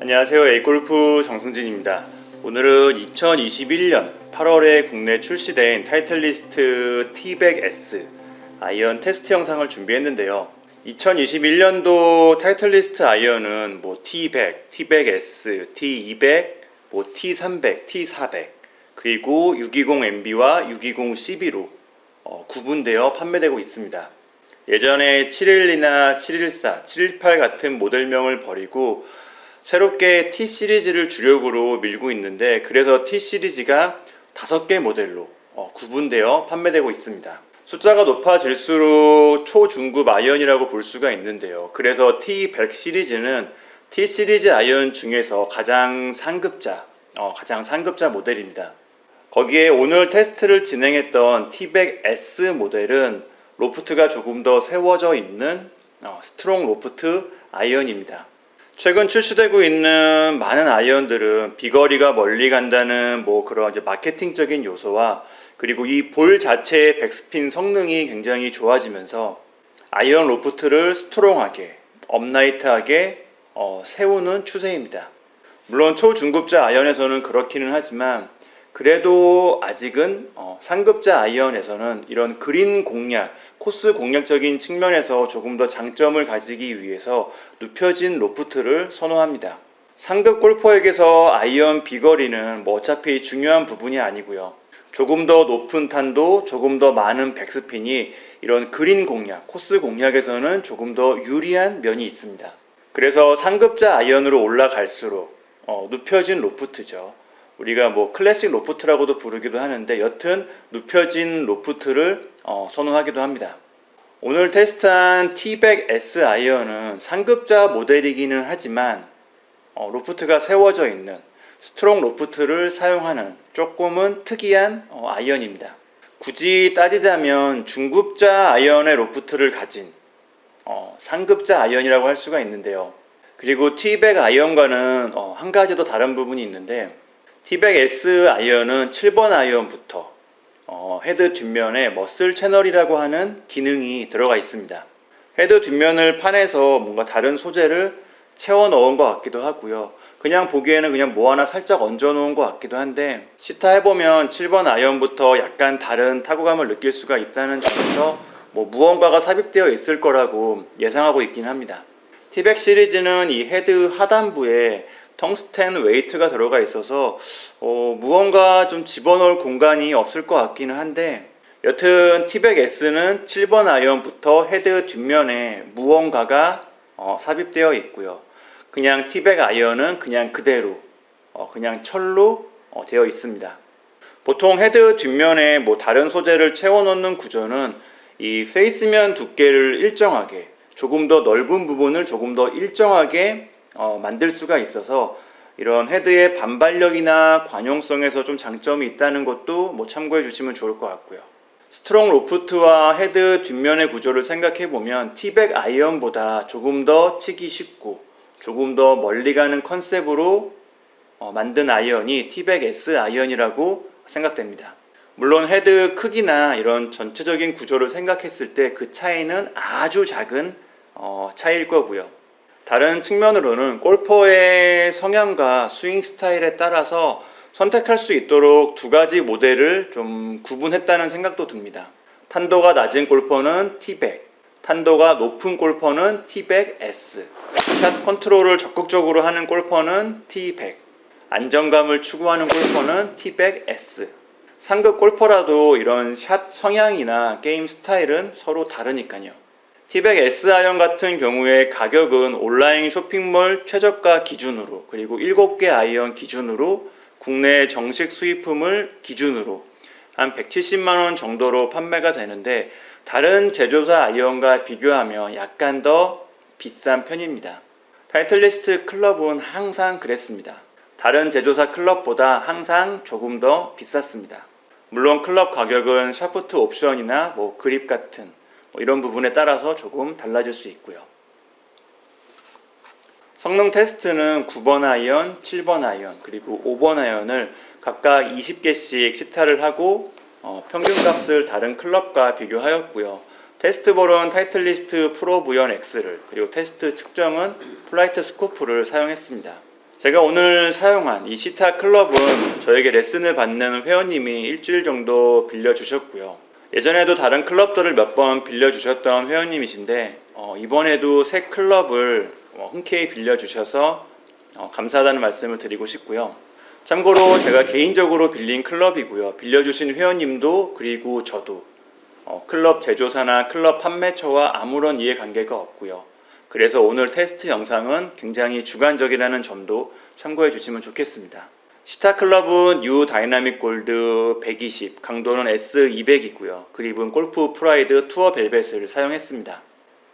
안녕하세요. A골프 정승진입니다. 오늘은 2021년 8월에 국내 출시된 타이틀리스트 T100S 아이언 테스트 영상을 준비했는데요. 2021년도 타이틀리스트 아이언은 T100, T100S, T200, T300, T400 그리고 620MB와 620CB로 구분되어 판매되고 있습니다. 예전에 712나 714, 718 같은 모델명을 버리고 새롭게 T 시리즈를 주력으로 밀고 있는데, 그래서 T 시리즈가 5개 모델로 구분되어 판매되고 있습니다. 숫자가 높아질수록 초중급 아이언이라고 볼 수가 있는데요. 그래서 T100 시리즈는 T 시리즈 아이언 중에서 가장 상급자 모델입니다. 거기에 오늘 테스트를 진행했던 T100S 모델은 로프트가 조금 더 세워져 있는 스트롱 로프트 아이언입니다. 최근 출시되고 있는 많은 아이언들은 비거리가 멀리 간다는 그런 마케팅적인 요소와, 그리고 이 볼 자체의 백스핀 성능이 굉장히 좋아지면서 아이언 로프트를 스트롱하게, 업라이트하게 세우는 추세입니다. 물론 초중급자 아이언에서는 그렇기는 하지만, 그래도 아직은 상급자 아이언에서는 이런 그린 공략, 코스 공략적인 측면에서 조금 더 장점을 가지기 위해서 눕혀진 로프트를 선호합니다. 상급 골퍼에게서 아이언 비거리는 어차피 중요한 부분이 아니고요. 조금 더 높은 탄도, 조금 더 많은 백스핀이 이런 그린 공략, 코스 공략에서는 조금 더 유리한 면이 있습니다. 그래서 상급자 아이언으로 올라갈수록 눕혀진 로프트죠. 우리가 클래식 로프트라고도 부르기도 하는데, 여튼 눕혀진 로프트를 선호하기도 합니다. 오늘 테스트한 T100S 아이언은 상급자 모델이기는 하지만 로프트가 세워져 있는 스트롱 로프트를 사용하는 조금은 특이한 아이언입니다. 굳이 따지자면 중급자 아이언의 로프트를 가진 상급자 아이언이라고 할 수가 있는데요. 그리고 T100 아이언과는 한 가지 더 다른 부분이 있는데, T100S 아이언은 7번 아이언부터 헤드 뒷면에 머슬 채널이라고 하는 기능이 들어가 있습니다. 헤드 뒷면을 파내서 뭔가 다른 소재를 채워 넣은 것 같기도 하고요. 그냥 보기에는 그냥 하나 살짝 얹어 놓은 것 같기도 한데, 시타 해보면 7번 아이언부터 약간 다른 타구감을 느낄 수가 있다는 점에서 무언가가 삽입되어 있을 거라고 예상하고 있긴 합니다. T100 시리즈는 이 헤드 하단부에 텅스텐 웨이트가 들어가 있어서 무언가 좀 집어넣을 공간이 없을 것 같기는 한데, 여튼 T100S는 7번 아이언부터 헤드 뒷면에 무언가가 삽입되어 있고요. 그냥 T100 아이언은 그냥 그대로 그냥 철로 되어 있습니다. 보통 헤드 뒷면에 다른 소재를 채워 넣는 구조는 이 페이스면 두께를 일정하게, 조금 더 넓은 부분을 조금 더 일정하게 만들 수가 있어서 이런 헤드의 반발력이나 관용성에서 좀 장점이 있다는 것도 참고해 주시면 좋을 것 같고요. 스트롱 로프트와 헤드 뒷면의 구조를 생각해 보면 T100 아이언보다 조금 더 치기 쉽고 조금 더 멀리 가는 컨셉으로 만든 아이언이 T100S 아이언이라고 생각됩니다. 물론 헤드 크기나 이런 전체적인 구조를 생각했을 때 그 차이는 아주 작은 차이일 거고요. 다른 측면으로는 골퍼의 성향과 스윙 스타일에 따라서 선택할 수 있도록 두 가지 모델을 좀 구분했다는 생각도 듭니다. 탄도가 낮은 골퍼는 T100, 탄도가 높은 골퍼는 T100S, 샷 컨트롤을 적극적으로 하는 골퍼는 T100, 안정감을 추구하는 골퍼는 T100S. 상급 골퍼라도 이런 샷 성향이나 게임 스타일은 서로 다르니까요. T100S 아이언 같은 경우에 가격은 온라인 쇼핑몰 최저가 기준으로, 그리고 7개 아이언 기준으로, 국내 정식 수입품을 기준으로 한 170만원 정도로 판매가 되는데, 다른 제조사 아이언과 비교하면 약간 더 비싼 편입니다. 타이틀리스트 클럽은 항상 그랬습니다. 다른 제조사 클럽보다 항상 조금 더 비쌌습니다. 물론 클럽 가격은 샤프트 옵션이나 그립 같은 이런 부분에 따라서 조금 달라질 수 있고요. 성능 테스트는 9번 아이언, 7번 아이언, 그리고 5번 아이언을 각각 20개씩 시타를 하고 평균값을 다른 클럽과 비교하였고요. 테스트볼은 타이틀리스트 프로 V1X를, 그리고 테스트 측정은 플라이트 스코프를 사용했습니다. 제가 오늘 사용한 이 시타 클럽은 저에게 레슨을 받는 회원님이 일주일 정도 빌려주셨고요. 예전에도 다른 클럽들을 몇 번 빌려주셨던 회원님이신데 이번에도 새 클럽을 흔쾌히 빌려주셔서 감사하다는 말씀을 드리고 싶고요. 참고로 제가 개인적으로 빌린 클럽이고요. 빌려주신 회원님도 그리고 저도 클럽 제조사나 클럽 판매처와 아무런 이해관계가 없고요. 그래서 오늘 테스트 영상은 굉장히 주관적이라는 점도 참고해 주시면 좋겠습니다. 시타 클럽은 U 다이나믹 골드 120, 강도는 S200이고요. 그립은 골프 프라이드 투어 벨벳을 사용했습니다.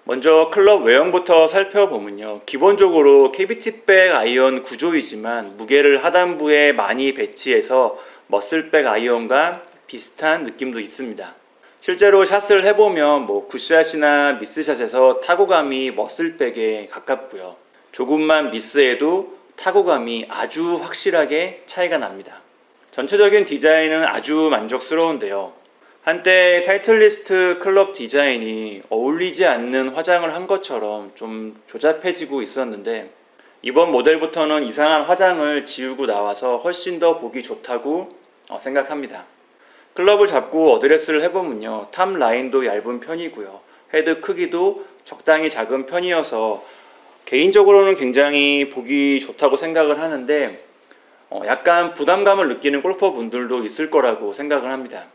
먼저 클럽 외형부터 살펴보면요. 기본적으로 KBT백 아이언 구조이지만 무게를 하단부에 많이 배치해서 머슬백 아이언과 비슷한 느낌도 있습니다. 실제로 샷을 해보면 굿샷이나 미스샷에서 타구감이 머슬백에 가깝고요. 조금만 미스해도 타구감이 아주 확실하게 차이가 납니다. 전체적인 디자인은 아주 만족스러운데요. 한때 타이틀리스트 클럽 디자인이 어울리지 않는 화장을 한 것처럼 좀 조잡해지고 있었는데 이번 모델부터는 이상한 화장을 지우고 나와서 훨씬 더 보기 좋다고 생각합니다. 클럽을 잡고 어드레스를 해보면요. 탑 라인도 얇은 편이고요. 헤드 크기도 적당히 작은 편이어서 개인적으로는 굉장히 보기 좋다고 생각을 하는데 약간 부담감을 느끼는 골퍼분들도 있을 거라고 생각을 합니다.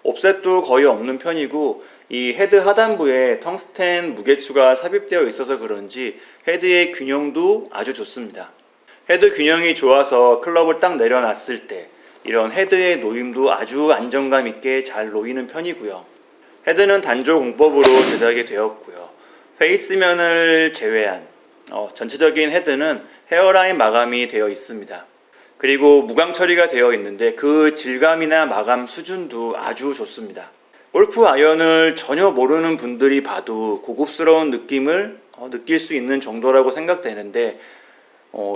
옵셋도 거의 없는 편이고 이 헤드 하단부에 텅스텐 무게추가 삽입되어 있어서 그런지 헤드의 균형도 아주 좋습니다. 헤드 균형이 좋아서 클럽을 딱 내려놨을 때 이런 헤드의 놓임도 아주 안정감 있게 잘 놓이는 편이고요. 헤드는 단조 공법으로 제작이 되었고요. 페이스면을 제외한 전체적인 헤드는 헤어라인 마감이 되어 있습니다. 그리고 무광 처리가 되어 있는데 그 질감이나 마감 수준도 아주 좋습니다. 골프 아이언을 전혀 모르는 분들이 봐도 고급스러운 느낌을 느낄 수 있는 정도라고 생각되는데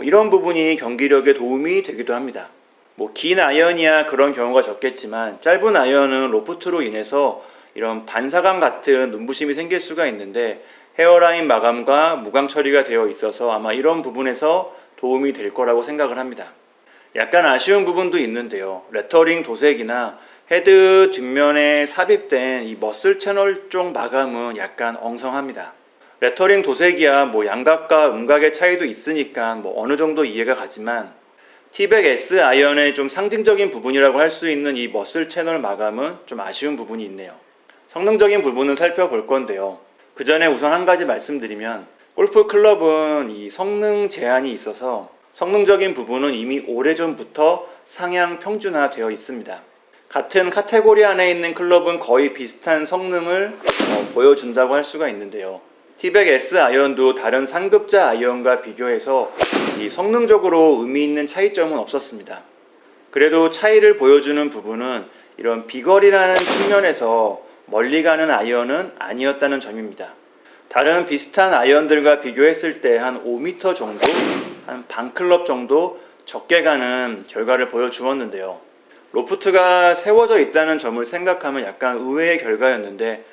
이런 부분이 경기력에 도움이 되기도 합니다. 긴 아이언이야 그런 경우가 적겠지만 짧은 아이언은 로프트로 인해서 이런 반사감 같은 눈부심이 생길 수가 있는데 헤어라인 마감과 무광 처리가 되어 있어서 아마 이런 부분에서 도움이 될 거라고 생각을 합니다. 약간 아쉬운 부분도 있는데요. 레터링 도색이나 헤드 뒷면에 삽입된 이 머슬 채널 쪽 마감은 약간 엉성합니다. 레터링 도색이야 양각과 음각의 차이도 있으니까 어느 정도 이해가 가지만 T백 S 아이언의 좀 상징적인 부분이라고 할 수 있는 이 머슬 채널 마감은 좀 아쉬운 부분이 있네요. 성능적인 부분은 살펴볼 건데요. 그 전에 우선 한 가지 말씀드리면 골프 클럽은 이 성능 제한이 있어서 성능적인 부분은 이미 오래전부터 상향 평준화되어 있습니다. 같은 카테고리 안에 있는 클럽은 거의 비슷한 성능을 보여준다고 할 수가 있는데요. T백 S 아이언도 다른 상급자 아이언과 비교해서 이 성능적으로 의미 있는 차이점은 없었습니다. 그래도 차이를 보여주는 부분은 이런 비거리라는 측면에서 멀리 가는 아이언은 아니었다는 점입니다. 다른 비슷한 아이언들과 비교했을 때 한 5m 정도, 한 반클럽 정도 적게 가는 결과를 보여주었는데요. 로프트가 세워져 있다는 점을 생각하면 약간 의외의 결과였는데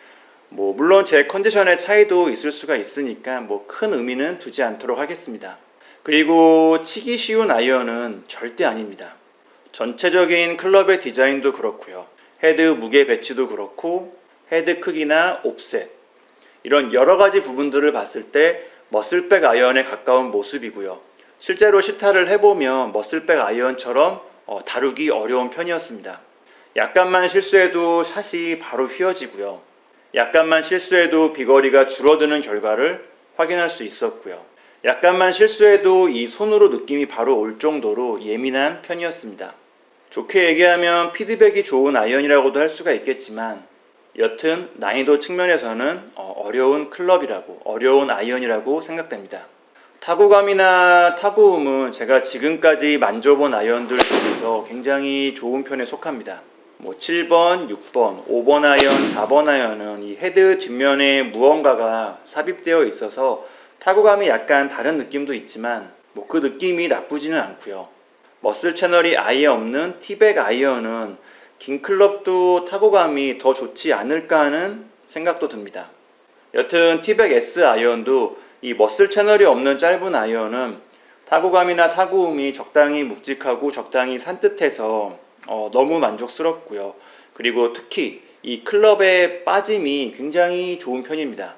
물론 제 컨디션의 차이도 있을 수가 있으니까 큰 의미는 두지 않도록 하겠습니다. 그리고 치기 쉬운 아이언은 절대 아닙니다. 전체적인 클럽의 디자인도 그렇고요. 헤드 무게 배치도 그렇고 헤드 크기나 옵셋 이런 여러 가지 부분들을 봤을 때 머슬백 아이언에 가까운 모습이고요. 실제로 시타를 해보면 머슬백 아이언처럼 다루기 어려운 편이었습니다. 약간만 실수해도 샷이 바로 휘어지고요. 약간만 실수해도 비거리가 줄어드는 결과를 확인할 수 있었고요. 약간만 실수해도 이 손으로 느낌이 바로 올 정도로 예민한 편이었습니다. 좋게 얘기하면 피드백이 좋은 아이언이라고도 할 수가 있겠지만 여튼 난이도 측면에서는 어려운 클럽이라고, 어려운 아이언이라고 생각됩니다. 타구감이나 타구음은 제가 지금까지 만져본 아이언들 중에서 굉장히 좋은 편에 속합니다. 7번, 6번, 5번 아이언, 4번 아이언은 이 헤드 뒷면에 무언가가 삽입되어 있어서 타구감이 약간 다른 느낌도 있지만 그 느낌이 나쁘지는 않고요. 머슬 채널이 아예 없는 T백 아이언은 긴 클럽도 타구감이 더 좋지 않을까 하는 생각도 듭니다. 여튼 T백 S 아이언도 이 머슬 채널이 없는 짧은 아이언은 타구감이나 타구음이 적당히 묵직하고 적당히 산뜻해서 너무 만족스럽고요. 그리고 특히 이 클럽의 빠짐이 굉장히 좋은 편입니다.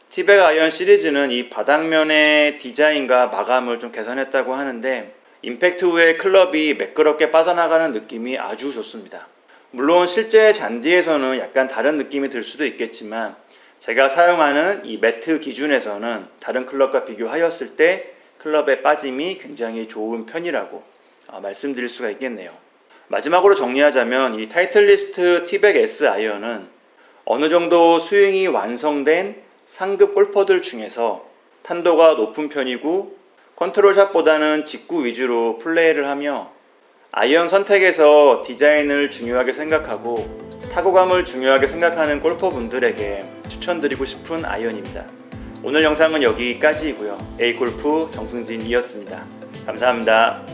티백 아이언 시리즈는 이 바닥면의 디자인과 마감을 좀 개선했다고 하는데 임팩트 후에 클럽이 매끄럽게 빠져나가는 느낌이 아주 좋습니다. 물론 실제 잔디에서는 약간 다른 느낌이 들 수도 있겠지만 제가 사용하는 이 매트 기준에서는 다른 클럽과 비교하였을 때 클럽의 빠짐이 굉장히 좋은 편이라고 말씀드릴 수가 있겠네요. 마지막으로 정리하자면 이 타이틀리스트 티백 S 아이언은 어느 정도 스윙이 완성된 상급 골퍼들 중에서 탄도가 높은 편이고 컨트롤샷보다는 직구 위주로 플레이를 하며 아이언 선택에서 디자인을 중요하게 생각하고 타구감을 중요하게 생각하는 골퍼분들에게 추천드리고 싶은 아이언입니다. 오늘 영상은 여기까지이고요. A골프 정승진이었습니다. 감사합니다.